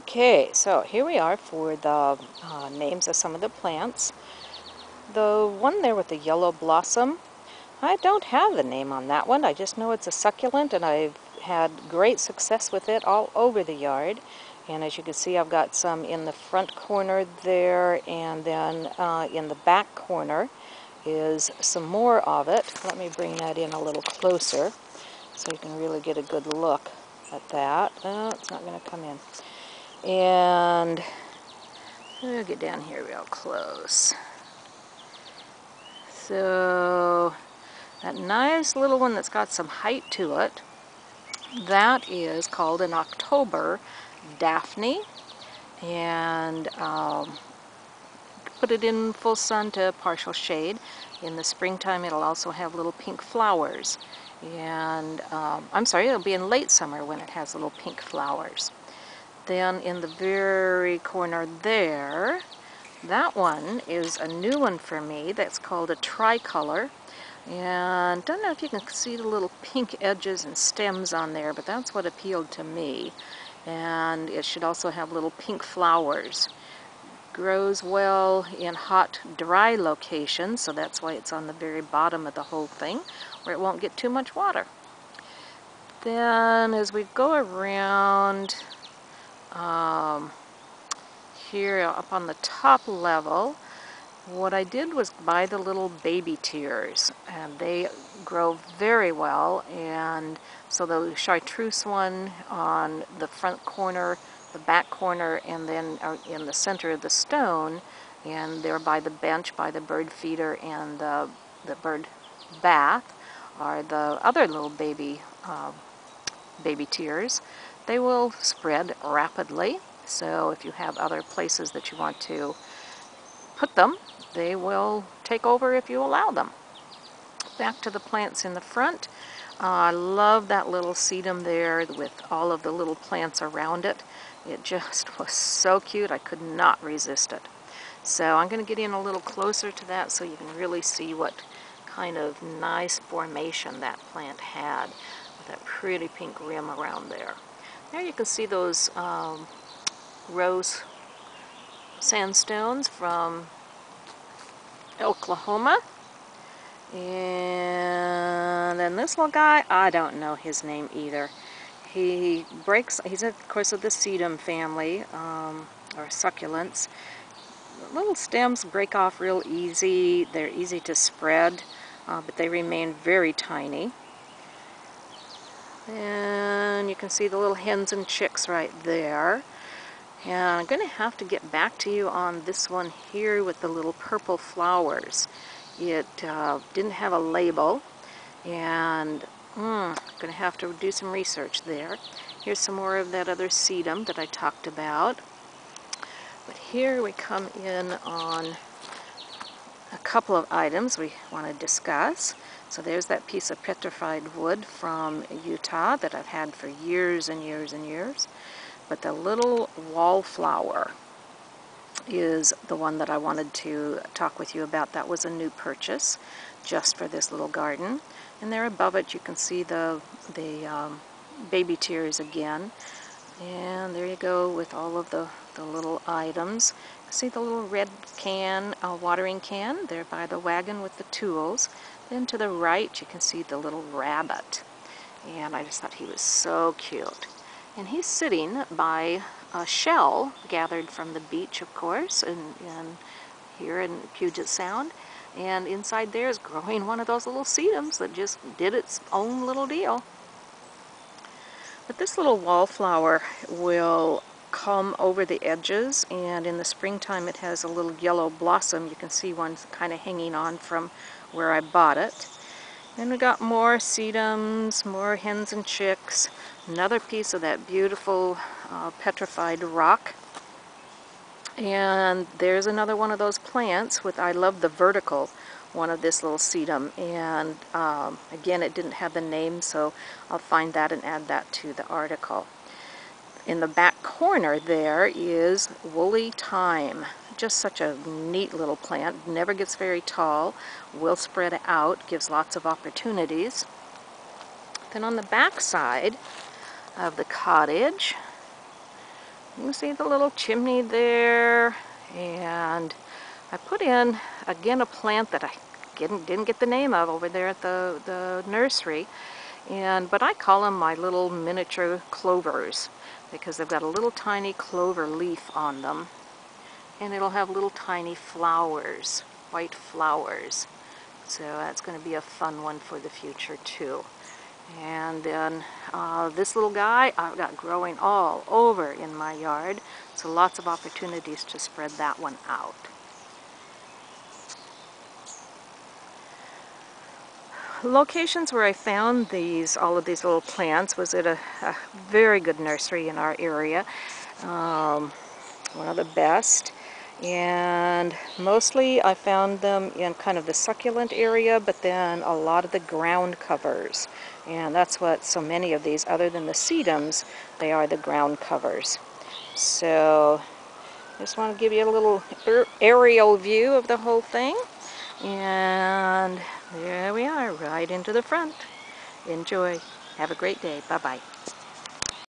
Okay, so here we are for the names of some of the plants. The one there with the yellow blossom, I don't have the name on that one. I just know it's a succulent, and I've had great success with it all over the yard. And as you can see, I've got some in the front corner there, and then in the back corner is some more of it. Let me bring that in a little closer so you can really get a good look at that. Oh, it's not going to come in. And I'll get down here real close. So that nice little one that's got some height to it, that is called an October Daphne. And put it in full sun to partial shade. In the springtime it'll also have little pink flowers. And I'm sorry, it'll be in late summer when it has little pink flowers. Then in the very corner there, that one is a new one for me that's called a tricolor. And don't know if you can see the little pink edges and stems on there, but that's what appealed to me. And it should also have little pink flowers. Grows well in hot, dry locations, so that's why it's on the very bottom of the whole thing, where it won't get too much water. Then as we go around here up on the top level, what I did was buy the little baby tears, and they grow very well. And so the chartreuse one on the front corner, the back corner, and then in the center of the stone, and there by the bench, by the bird feeder and the bird bath, are the other little baby tears. They will spread rapidly, so if you have other places that you want to put them, they will take over if you allow them. Back to the plants in the front. I love that little sedum there with all of the little plants around it. It just was so cute, I could not resist it. So I'm going to get in a little closer to that so you can really see what kind of nice formation that plant had with that pretty pink rim around there. There you can see those rose sandstones from Oklahoma. And then this little guy, I don't know his name either. He's of course of the sedum family, or succulents. The little stems break off real easy. They're easy to spread, but they remain very tiny. And you can see the little hens and chicks right there. And I'm going to have to get back to you on this one here with the little purple flowers. It didn't have a label, and I'm going to have to do some research there. Here's some more of that other sedum that I talked about. But here we come in on a couple of items we want to discuss. So there's that piece of petrified wood from Utah that I've had for years and years and years. But the little wallflower is the one that I wanted to talk with you about. That was a new purchase just for this little garden. And there above it you can see the baby tears again. And there you go with all of the little items. See the little red can, watering can there by the wagon with the tools. Then to the right you can see the little rabbit. And I just thought he was so cute. And he's sitting by a shell gathered from the beach, of course, and here in Puget Sound. And inside there is growing one of those little sedums that just did its own little deal. But this little wallflower will come over the edges, and in the springtime it has a little yellow blossom. You can see one kind of hanging on from where I bought it. Then we got more sedums, more hens and chicks, another piece of that beautiful petrified rock. And there's another one of those plants with, I love the vertical one of this little sedum. And again, it didn't have the name, so I'll find that and add that to the article. In the back corner there is woolly thyme. Just such a neat little plant. Never gets very tall, will spread out, gives lots of opportunities. Then on the back side of the cottage, You can see the little chimney there, and I put in, again, a plant that I didn't get the name of over there at the nursery, but I call them my little miniature clovers because they've got a little tiny clover leaf on them, and it'll have little tiny flowers, white flowers. So that's going to be a fun one for the future too. And then this little guy I've got growing all over in my yard, so lots of opportunities to spread that one out. Locations where I found all of these little plants was at a very good nursery in our area, one of the best. And mostly I found them in kind of the succulent area, but then a lot of the ground covers. And that's what so many of these, other than the sedums, they are the ground covers. So just want to give you a little aerial view of the whole thing. And there we are, right into the front. Enjoy. Have a great day. Bye-bye.